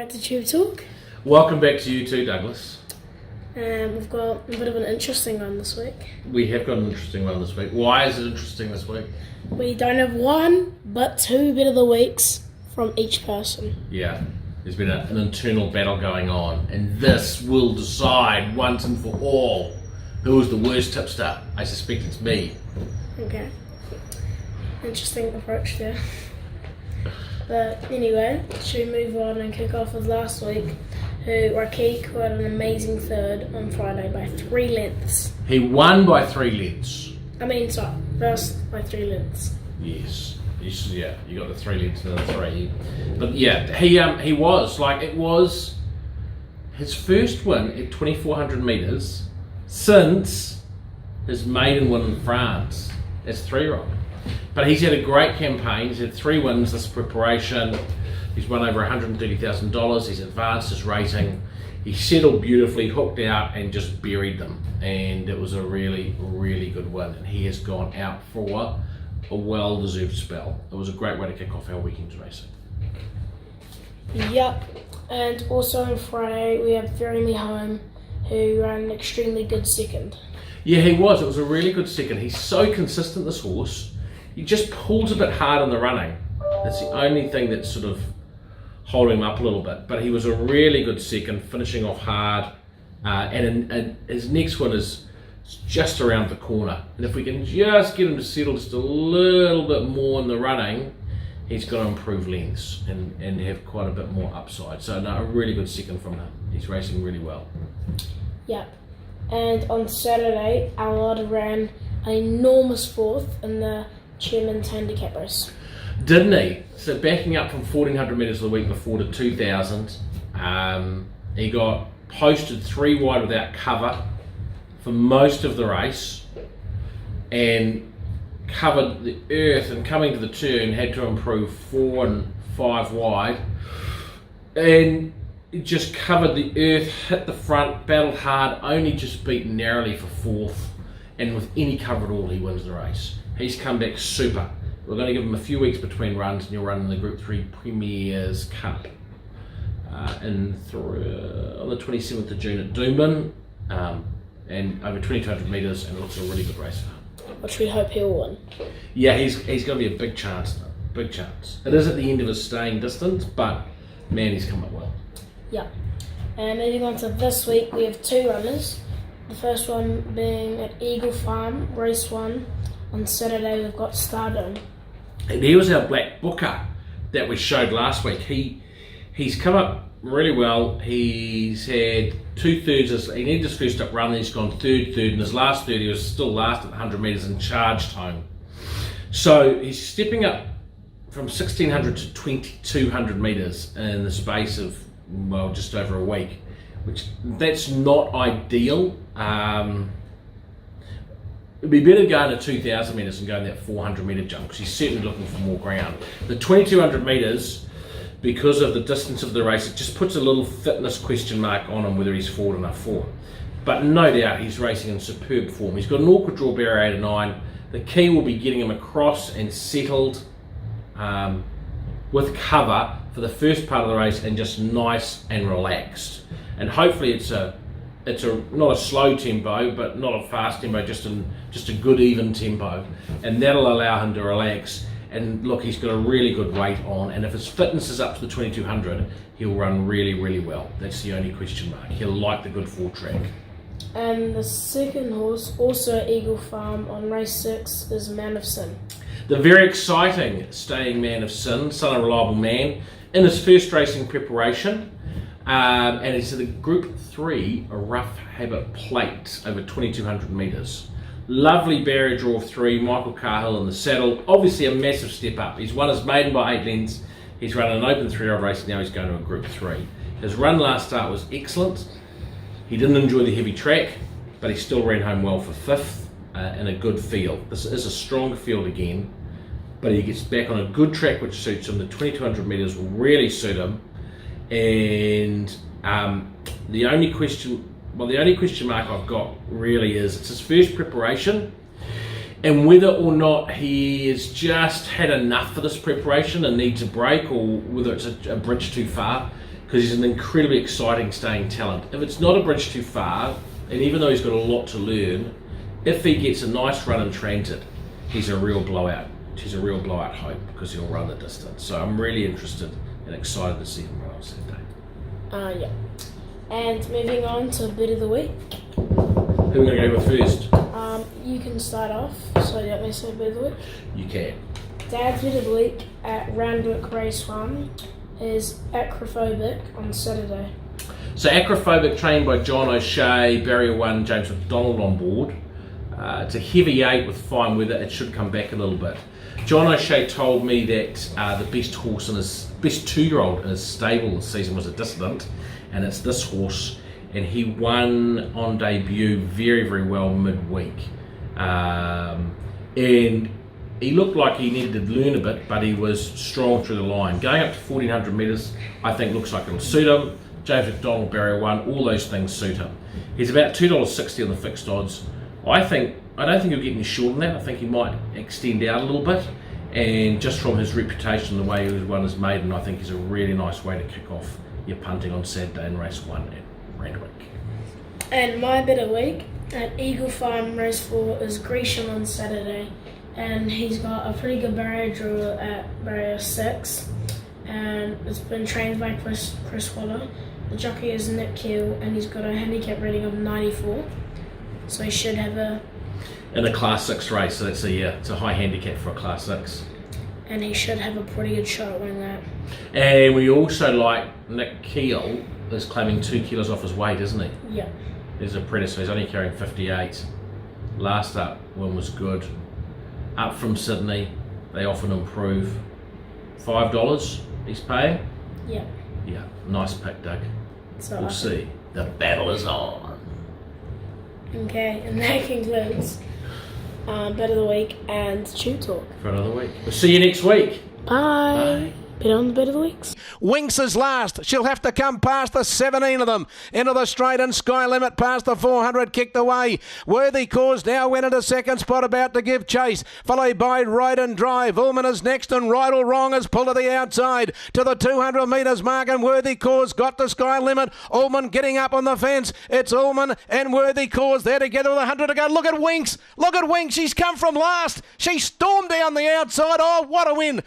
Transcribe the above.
back to TubeTalk. Welcome back to you too, Douglas. We've got a bit of an interesting one this week. We have got an interesting one this week. Why is it interesting this week? We don't have one, but two bit of the weeks from each person. Yeah, there's been an internal battle going on, and this will decide once and for all who is the worst tipster. I suspect it's me. Okay. Interesting approach there. But anyway, should we move on and kick off with last week? Rakik had an amazing third on Friday by 3 lengths. He won by 3 lengths. First by 3 lengths. Yes. Yeah, you got the 3 lengths and the 3. But yeah, he was it was his first win at 2,400 metres since his maiden win in France as 3-year-old. But he's had a great campaign. He's had 3 wins this preparation. He's won over $130,000. He's advanced his rating. He settled beautifully, hooked out, and just buried them. And it was a really, really good win. And he has gone out for a well-deserved spell. It was a great way to kick off our weekend's racing. Yep. And also on Friday, we have Jeremy Home, who ran an extremely good second. Yeah, he was. It was a really good second. He's so consistent, this horse. He just pulls a bit hard in the running. That's the only thing that's sort of holding him up a little bit. But he was a really good second, finishing off hard. And his next one is just around the corner. And if we can just get him to settle just a little bit more in the running, he's going to improve lengths and have quite a bit more upside. So no, a really good second from him. He's racing really well. Yep. And on Saturday, Allard ran an enormous 4th in the Chairman's Handicap race. Didn't he? So backing up from 1,400 metres the week before to 2,000, he got posted 3 wide without cover for most of the race and covered the earth, and coming to the turn had to improve 4 and 5 wide, and it just covered the earth, hit the front, battled hard, only just beaten narrowly for 4th, and with any cover at all he wins the race. He's come back super. We're going to give him a few weeks between runs, and he'll run in the Group 3 Premiers Cup on the 27th of June at Doomben, and over 2,200 metres, and it looks a really good race for him. Which we hope he'll win. Yeah, he's going to be a big chance. Big chance. It is at the end of his staying distance, but man, he's come up well. Yeah. And moving on to this week, we have 2 runners. The first one being at Eagle Farm, race 1. On Saturday, we've got Stardome. And he was our black booker that we showed last week. He's come up really well. He's had 2/3. He needed his first up run, he's gone third. In his last third, he was still last at 100 metres and charged home. So he's stepping up from 1,600 to 2,200 metres in the space of, well, just over a week, which that's not ideal. It'd be better going to 2,000 metres and going that 400 metre jump, because he's certainly looking for more ground. The 2,200 metres, because of the distance of the race, it just puts a little fitness question mark on him whether he's forward enough for. But no doubt he's racing in superb form. He's got an awkward draw barrier 8 and 9. The key will be getting him across and settled with cover for the first part of the race, and just nice and relaxed. And hopefully it's not a slow tempo, but not a fast tempo, just a good even tempo, and that'll allow him to relax. And look, he's got a really good weight on, and if his fitness is up to the 2,200, he'll run really, really well. That's the only question mark. He'll like the good 4 track. And the second horse, also at Eagle Farm on race 6, is Man of Sin. The very exciting staying Man of Sin, Son of Reliable Man, in his first racing preparation. And it's the Group 3, a Rough Habit Plate over 2,200 metres. Lovely barrier draw of 3, Michael Cahill in the saddle. Obviously a massive step up. He's won his maiden by 8 lengths. He's run an open 3-year-old race, and now he's going to a Group 3. His run last start was excellent. He didn't enjoy the heavy track, but he still ran home well for 5th in a good field. This is a strong field again, but he gets back on a good track which suits him. The 2,200 metres will really suit him. And the only question mark I've got really is it's his first preparation, and whether or not he has just had enough for this preparation and needs a break, or whether it's a bridge too far. because he's an incredibly exciting staying talent. If it's not a bridge too far, and even though he's got a lot to learn, if he gets a nice run in transit, he's a real blowout. He's a real blowout hope because he'll run the distance. So I'm really interested and excited to see him run on Saturday. Yeah. And moving on to bit of the week. Who are we going to go with first? You can start off, so you let me say bit of the week. You can. Dad's bit of the week at Randwick Race Farm is acrophobic on Saturday. So acrophobic, trained by John O'Shea, barrier 1, James McDonald on board. It's a heavy 8 with fine weather. It should come back a little bit. John O'Shea told me that the best horse in his best 2-year-old in his stable this season was a Dissident, and it's this horse. And he won on debut very, very well midweek. And he looked like he needed to learn a bit, but he was strong through the line. Going up to 1400 metres, I think looks like it'll suit him. James McDonald, barrier 1, all those things suit him. He's about $2.60 on the fixed odds. I don't think he'll get any short than that. I think he might extend out a little bit. And just from his reputation, the way he won his maiden, I think he's a really nice way to kick off your punting on Saturday in race 1 at Randwick. And my bit of week at Eagle Farm Race 4 is Gresham on Saturday. And he's got a pretty good barrier draw at barrier 6. And it's been trained by Chris Waller. The jockey is Nick Keel, and he's got a handicap rating of 94. So he should have in a Class 6 race, so it's a high handicap for a Class 6. And he should have a pretty good shot at winning that. And we also like Nick Keel is claiming 2 kilos off his weight, isn't he? Yeah. He's a apprentice, so he's only carrying 58. Last up one was good. Up from Sydney, they often improve. $5 he's paying. Yeah. Yeah, nice pick, Doug. So we'll see. The battle is on. Okay, and that concludes Bet of the Week and TubeTalk. For another week. We'll see you next week. Bye. Bet on the Bet of the Weeks. Winks is last. She'll have to come past the 17 of them. Into the straight and Sky Limit past the 400, kicked away. Worthy Cause now went into second spot, about to give chase. Followed by Ride and Drive. Ullman is next, and Right or Wrong is pulled to the outside. To the 200 metres mark, and Worthy Cause got to Sky Limit. Ullman getting up on the fence. It's Ullman and Worthy Cause there together with 100 to go. Look at Winks. Look at Winks. She's come from last. She stormed down the outside. Oh, what a win.